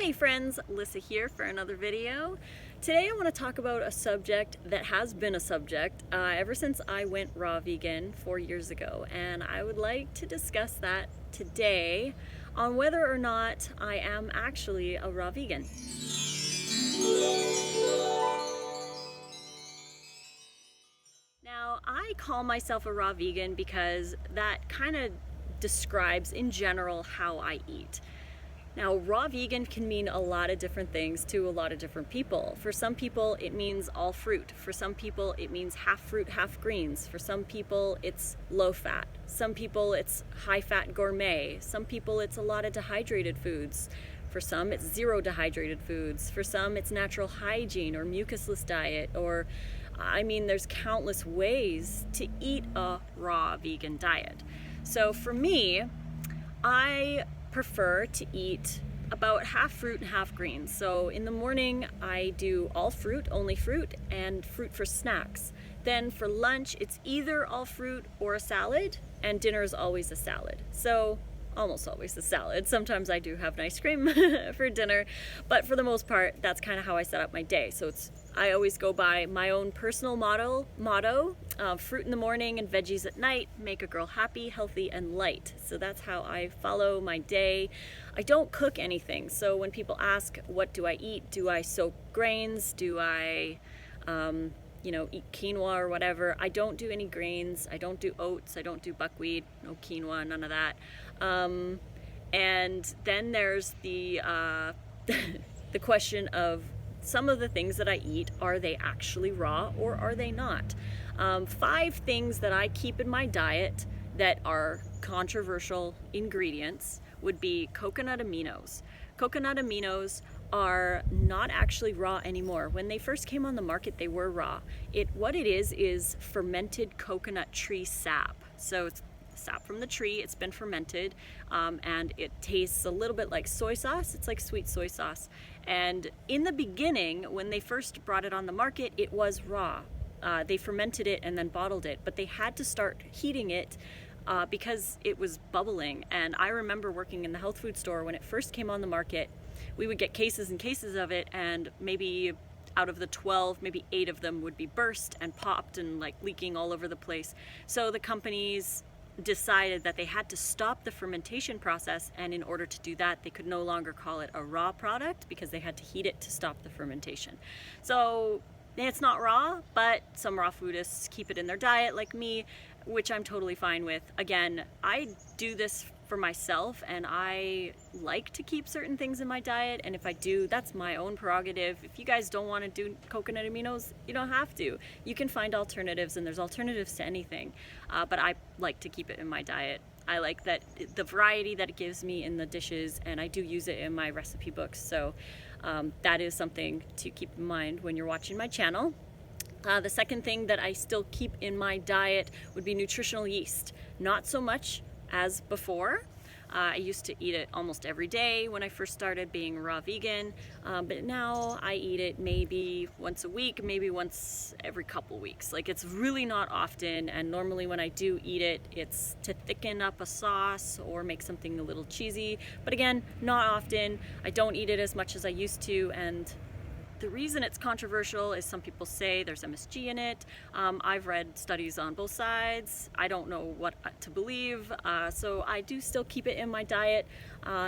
Hey friends, Lissa here for another video. Today I want to talk about a subject that has been a subject ever since I went raw vegan 4 years ago, and I would like to discuss that today on whether or not I am actually a raw vegan. Now, I call myself a raw vegan because that kind of describes in general how I eat. Now, raw vegan can mean a lot of different things to a lot of different people. For some people, it means all fruit. For some people, it means half fruit, half greens. For some people, it's low fat. Some people, it's high fat gourmet. Some people, it's a lot of dehydrated foods. For some, it's zero dehydrated foods. For some, it's natural hygiene or mucusless diet. Or, there's countless ways to eat a raw vegan diet. So for me, I prefer to eat about half fruit and half greens. So in the morning I do all fruit, only fruit, and fruit for snacks. Then for lunch it's either all fruit or a salad, and dinner is always a salad. So almost always a salad. Sometimes I do have an ice cream for dinner, but for the most part that's kind of how I set up my day. So I always go by my own personal motto, fruit in the morning and veggies at night, make a girl happy, healthy, and light. So that's how I follow my day. I don't cook anything. So when people ask, what do I eat? Do I soak grains? Do I, eat quinoa or whatever? I don't do any grains. I don't do oats. I don't do buckwheat, no quinoa, none of that. And then there's the, the question of some of the things that I eat, are they actually raw or are they not? 5 things that I keep in my diet that are controversial ingredients would be coconut aminos. Coconut aminos are not actually raw anymore. When they first came on the market, they were raw. What it is fermented coconut tree sap. So it's sap from the tree, it's been fermented, and it tastes a little bit like soy sauce. It's like sweet soy sauce. And in the beginning, when they first brought it on the market, it was raw. They fermented it and then bottled it, but they had to start heating it because it was bubbling. And I remember working in the health food store when it first came on the market. We would get cases and cases of it, and maybe out of the 12, maybe 8 of them would be burst and popped and like leaking all over the place. So the companies decided that they had to stop the fermentation process, and in order to do that they could no longer call it a raw product because they had to heat it to stop the fermentation. So it's not raw, but some raw foodists keep it in their diet like me, which I'm totally fine with. Again, I do this for myself and I like to keep certain things in my diet, and if I do, that's my own prerogative. If you guys don't want to do coconut aminos, you don't have to. You can find alternatives, and there's alternatives to anything, but I like to keep it in my diet. I like that the variety that it gives me in the dishes, and I do use it in my recipe books. So that is something to keep in mind when you're watching my channel. The second thing that I still keep in my diet would be nutritional yeast. Not so much as before. I used to eat it almost every day when I first started being raw vegan, but now I eat it maybe once a week, maybe once every couple weeks. Like, it's really not often, and normally when I do eat it, it's to thicken up a sauce or make something a little cheesy. But again, not often. I don't eat it as much as I used to, and the reason it's controversial is some people say there's MSG in it. I've read studies on both sides. I don't know what to believe, so I do still keep it in my diet.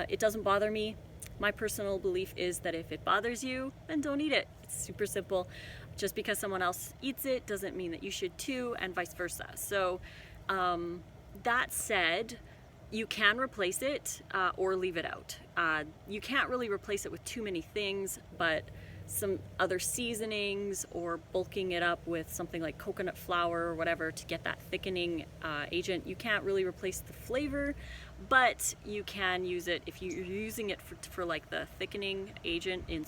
It doesn't bother me. My personal belief is that if it bothers you, then don't eat it. It's super simple. Just because someone else eats it doesn't mean that you should too, and vice versa. So that said, you can replace it or leave it out. You can't really replace it with too many things, but some other seasonings or bulking it up with something like coconut flour or whatever to get that thickening agent. You can't really replace the flavor, but you can use it if you're using it for like the thickening agent in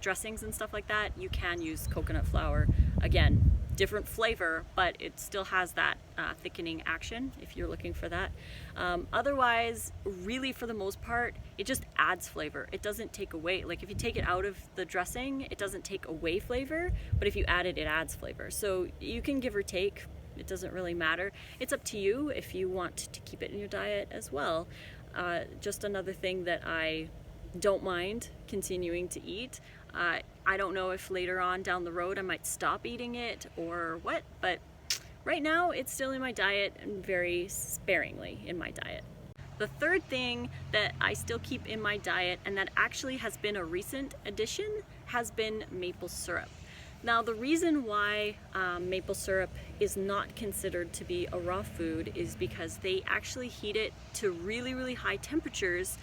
dressings and stuff like that. You can use coconut flour. Again, different flavor, but it still has that thickening action if you're looking for that. Otherwise, really for the most part, it just adds flavor. It doesn't take away. Like, if you take it out of the dressing, it doesn't take away flavor, but if you add it, it adds flavor. So you can give or take. It doesn't really matter. It's up to you if you want to keep it in your diet as well. Just another thing that I don't mind continuing to eat. I don't know if later on down the road I might stop eating it or what, but right now it's still in my diet and very sparingly in my diet. The third thing that I still keep in my diet, and that actually has been a recent addition, has been maple syrup. Now, the reason why maple syrup is not considered to be a raw food is because they actually heat it to really, really high temperatures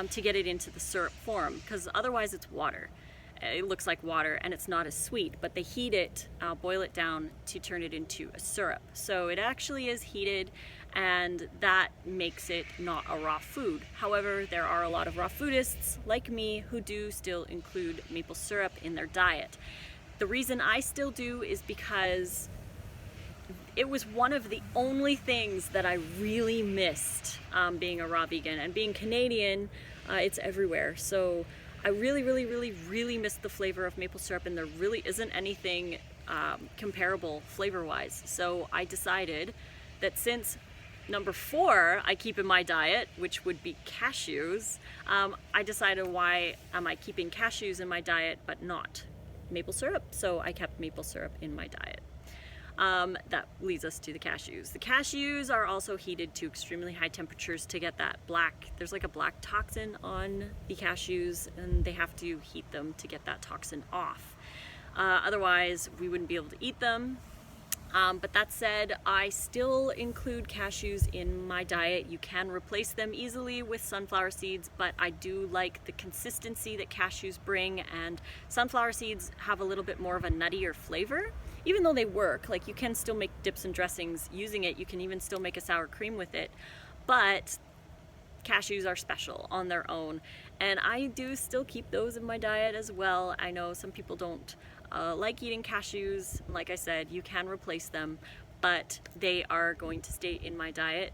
to get it into the syrup form, because otherwise it's water. It looks like water and it's not as sweet, but they heat it, boil it down to turn it into a syrup. So it actually is heated, and that makes it not a raw food. However, there are a lot of raw foodists like me who do still include maple syrup in their diet. The reason I still do is because it was one of the only things that I really missed being a raw vegan, and being Canadian, it's everywhere. So I really missed the flavor of maple syrup, and there really isn't anything comparable flavor-wise. So I decided that since number 4 I keep in my diet, which would be cashews, I decided, why am I keeping cashews in my diet but not maple syrup? So I kept maple syrup in my diet. That leads us to the cashews. The cashews are also heated to extremely high temperatures to get that black, there's like a black toxin on the cashews, and they have to heat them to get that toxin off. Otherwise, we wouldn't be able to eat them. But that said, I still include cashews in my diet. You can replace them easily with sunflower seeds, but I do like the consistency that cashews bring, and sunflower seeds have a little bit more of a nuttier flavor. Even though they work, like you can still make dips and dressings using it, you can even still make a sour cream with it, but cashews are special on their own, and I do still keep those in my diet as well. I know some people don't like eating cashews. Like I said, you can replace them, but they are going to stay in my diet.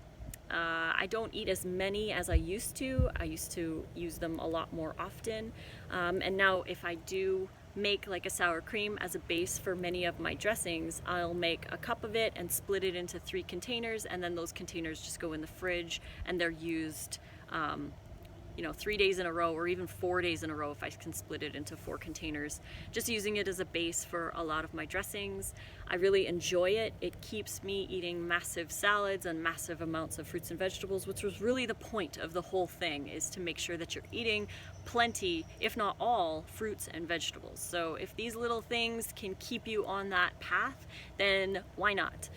I don't eat as many as I used to. I used to use them a lot more often, and now if I do make like a sour cream as a base for many of my dressings, I'll make a cup of it and split it into 3 containers, and then those containers just go in the fridge, and they're used 3 days in a row, or even 4 days in a row if I can split it into 4 containers, just using it as a base for a lot of my dressings. I really enjoy it. It keeps me eating massive salads and massive amounts of fruits and vegetables, which was really the point of the whole thing, is to make sure that you're eating plenty, if not all, fruits and vegetables. So if these little things can keep you on that path, then why not?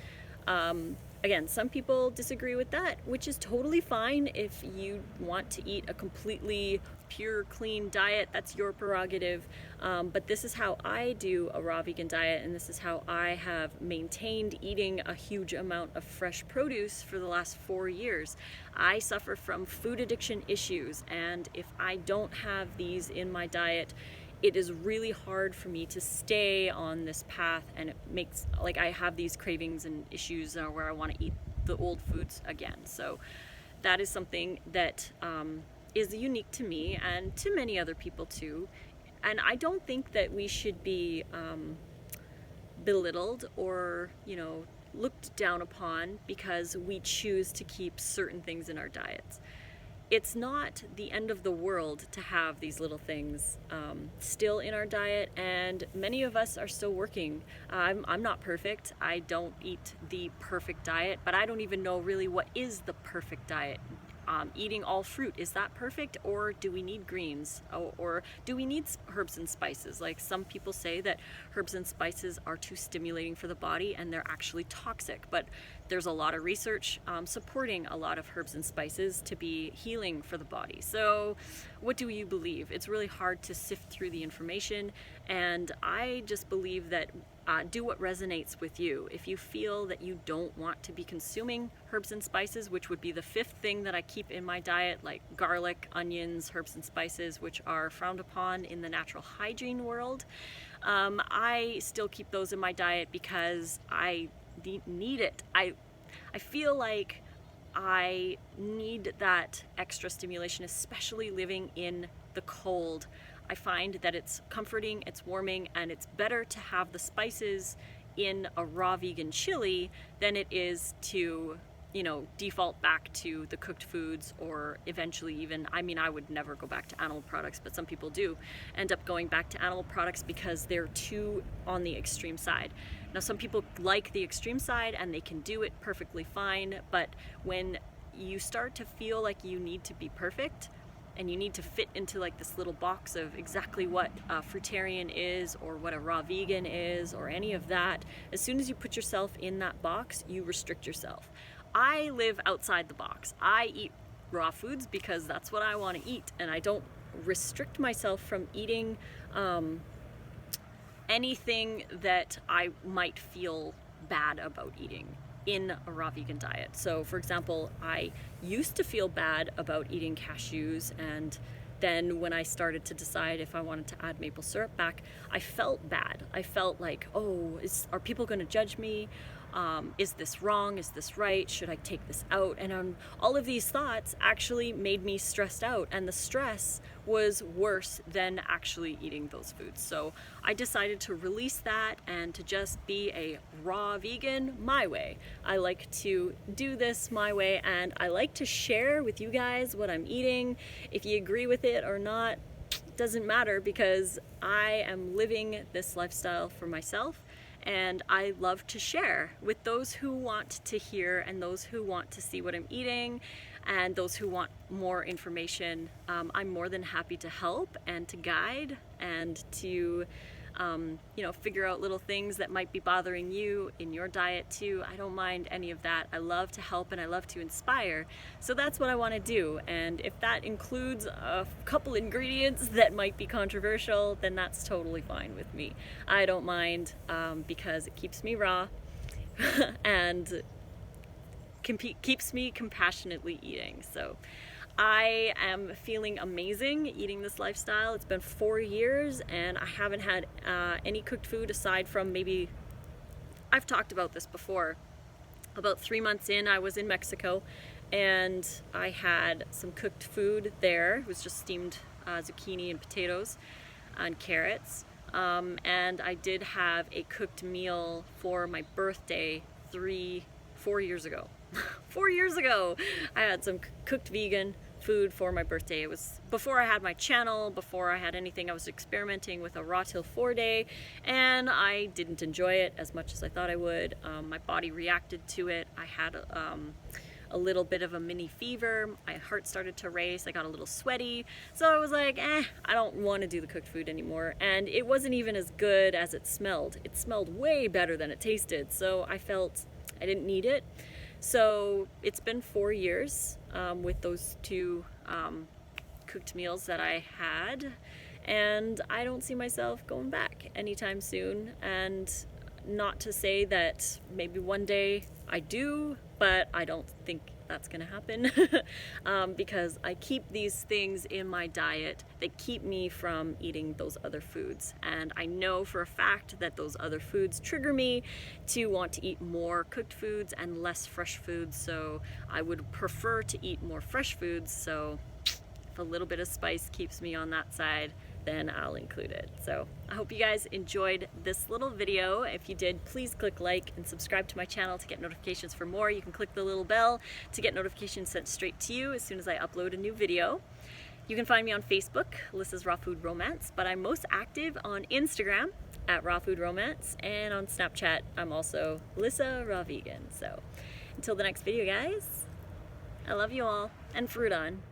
Again, some people disagree with that, which is totally fine. If you want to eat a completely pure, clean diet, that's your prerogative. But this is how I do a raw vegan diet, and this is how I have maintained eating a huge amount of fresh produce for the last 4 years. I suffer from food addiction issues, and if I don't have these in my diet, it is really hard for me to stay on this path, and it makes, like, I have these cravings and issues where I want to eat the old foods again. So that is something that is unique to me and to many other people too. And I don't think that we should be belittled or, looked down upon because we choose to keep certain things in our diets. It's not the end of the world to have these little things still in our diet, and many of us are still working. I'm not perfect. I don't eat the perfect diet, but I don't even know really what is the perfect diet. Eating all fruit, is that perfect, or do we need greens, or do we need herbs and spices? Like, some people say that herbs and spices are too stimulating for the body and they're actually toxic, but there's a lot of research supporting a lot of herbs and spices to be healing for the body. So what do you believe? It's really hard to sift through the information, and I just believe that do what resonates with you. If you feel that you don't want to be consuming herbs and spices, which would be the 5th thing that I keep in my diet, like garlic, onions, herbs and spices, which are frowned upon in the natural hygiene world, I still keep those in my diet because I need it. I feel like I need that extra stimulation, especially living in the cold. I find that it's comforting, it's warming, and it's better to have the spices in a raw vegan chili than it is to you know, default back to the cooked foods, or eventually even, I mean, I would never go back to animal products, but some people do end up going back to animal products because they're too on the extreme side. Now, some people like the extreme side and they can do it perfectly fine, but when you start to feel like you need to be perfect and you need to fit into like this little box of exactly what a fruitarian is or what a raw vegan is or any of that, as soon as you put yourself in that box, you restrict yourself. I live outside the box. I eat raw foods because that's what I want to eat, and I don't restrict myself from eating anything that I might feel bad about eating in a raw vegan diet. So for example, I used to feel bad about eating cashews, and then when I started to decide if I wanted to add maple syrup back, I felt bad. I felt like, oh, are people going to judge me? Is this wrong? Is this right? Should I take this out? And all of these thoughts actually made me stressed out, and the stress was worse than actually eating those foods. So I decided to release that and to just be a raw vegan my way. I like to do this my way, and I like to share with you guys what I'm eating. If you agree with it or not, doesn't matter, because I am living this lifestyle for myself. And I love to share with those who want to hear and those who want to see what I'm eating and those who want more information. I'm more than happy to help and to guide and to you know, figure out little things that might be bothering you in your diet too. I don't mind any of that. I love to help and I love to inspire. So that's what I want to do. And if that includes a couple ingredients that might be controversial, then that's totally fine with me. I don't mind, because it keeps me raw and keeps me compassionately eating. So I am feeling amazing eating this lifestyle. It's been 4 years and I haven't had any cooked food aside from maybe, I've talked about this before, about 3 months in I was in Mexico and I had some cooked food there. It was just steamed zucchini and potatoes and carrots, and I did have a cooked meal for my birthday 4 years ago. 4 years ago, I had some cooked vegan food for my birthday. It was before I had my channel, before I had anything. I was experimenting with a raw till 4 day, and I didn't enjoy it as much as I thought I would. My body reacted to it. I had a little bit of a mini fever. My heart started to race. I got a little sweaty. So I was like, I don't want to do the cooked food anymore. And it wasn't even as good as it smelled. It smelled way better than it tasted. So I felt I didn't need it. So it's been 4 years with those two cooked meals that I had, and I don't see myself going back anytime soon. And not to say that maybe one day I do, but I don't think that's gonna happen because I keep these things in my diet that keep me from eating those other foods, and I know for a fact that those other foods trigger me to want to eat more cooked foods and less fresh foods. So I would prefer to eat more fresh foods, so if a little bit of spice keeps me on that side, then I'll include it. So I hope you guys enjoyed this little video. If you did, please click like and subscribe to my channel to get notifications for more. You can click the little bell to get notifications sent straight to you as soon as I upload a new video. You can find me on Facebook, Lissa's Raw Food Romance, but I'm most active on Instagram at Raw Food Romance, and on Snapchat I'm also Lissa Raw Vegan. So until the next video, guys, I love you all, and fruit on.